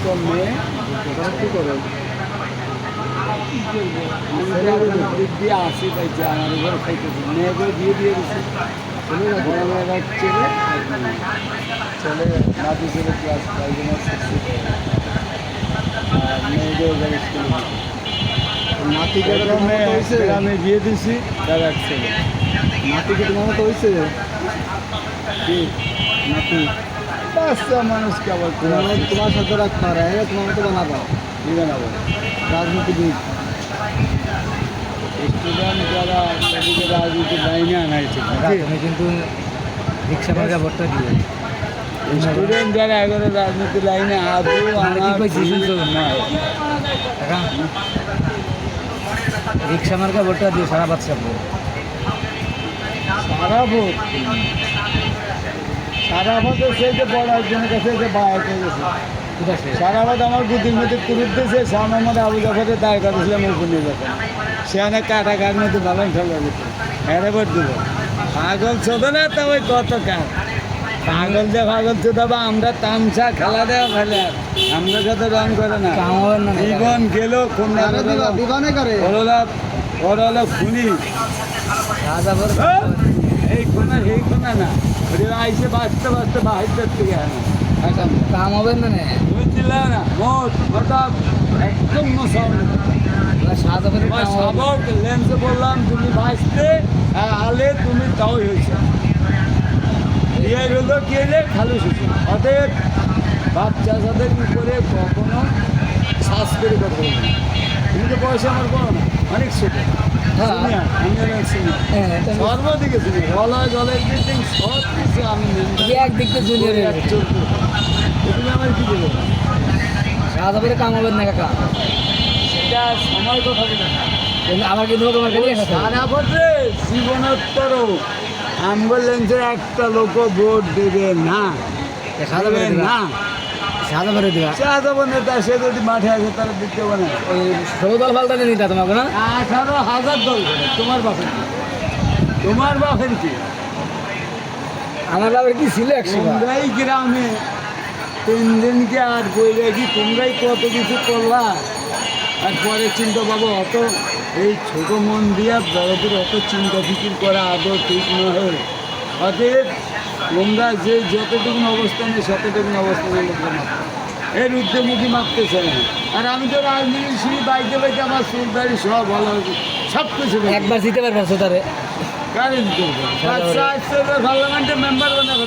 তো মেয়ে কি করে দিক দিয়ে আসি পাইছে আমার উপরে খাইতেছে মেয়েকে দিয়ে দিয়েছে বড় মেয়েরা ছেলে ছেলে নাতি ছেলে ক্লাস 5 আর মেয়েদের এবার স্কুলে নাতিকে আমি দিয়ে দিছি তার এক ছেলে নাতিকে তোমার মতো হয়েছে কি নাতি বাচ্চা মানুষকে আবার তোমার সাথে রাখতে পারে তোমার মতো বানাবো কি জানাবো রাজনীতিবিদ স্টুডেন্ট যারা তাদেরকে রাজনীতির লাইনে আনাইছে তুমি কিন্তু রিক্সা মার্কা ভোটটা দিও স্টুডেন্ট যারা এগারো রাজনীতি লাইনে আদৌ নয় রিক্সা মার্কা ভোটটা দিও সারা বাচ্চা সারা ভোট সারা ভোটে সেই যে বড় একজনের কাছে যে বাইরে হয়ে গেছে সারা ভোট আমার বুদ্ধির মধ্যে তুরুত দিয়েছে সামনে মধ্যে আবু জাফরের দায় করেছিলাম উপর নিয়ে যখন সে অনেক কাটাকার মধ্যে ভালো খেলা যেত হ্যাঁ ভোট দিল পাগল ছোট না তো ওই কত কাজ পাগল যে পাগল ছোট বা আমরা তামসা খেলা দেওয়া ফেলে আমরা যত রং করে না জীবন গেল ওর হলো খুনি এই কোনা সেই কোনা না আইসে বাঁচতে বাঁচতে বাহির থেকে কাম হবে না বুঝছিলাম না মোট হঠাৎ একদম সাবক লেন্সে বললাম তুমি বাঁচতে আলে তুমি তাও হয়েছে ইয়ে হলো কি হলে খালি শুধু অতএব বাচ্চা সাদের উপরে কখনো শ্বাস করে কথা বলবে না তুমি তো বয়সে আমার বলো না অনেক ছোট আমি অনেক সর্বদিকে শুনি বলা জলে এভরিথিং সব কিছু আমি একদিক থেকে জুনিয়র তুমি আমার কি দেবো সাদা করে কাম হবে না কাকা সেটা সময় কথা বলে না আমার কিন্তু তোমার সারা ভোটে জীবনোত্তর অ্যাম্বুলেন্সের একটা লোক ভোট দেবে না সাদা করে না সাদা করে দেওয়া সাদা নেতা সে যদি মাঠে আছে তারা দিতে হবে না ওই ষোলো দল পাল্টাতে নিতা তোমাকে না 18,000 দল করে তোমার বাপের কি তোমার বাপের কি আমার বাবার কি ছিল তোমরাই গ্রামে 3 দিনকে আর বই রাখি তোমরাই কত কিছু করলা আর পরে চিন্তা পাবো অত এই ছোটো মন দিয়া বড়দের অত চিন্তা ফিকির করা আদৌ ঠিক নয় অতএব তোমরা যে যতটুকু অবস্থানে ততটুকু অবস্থানে লোকরা মাপতে এর ঊর্ধ্বমুখী মাপতেছে না আর আমি তো রাজনীতি শুনি বাইতে বাইতে আমার সুলদারি সব ভালো হয়েছে সব কিছু একবার জিতে পারবো তারে কারে দিতে হবে পার্লামেন্টের মেম্বার বানাবো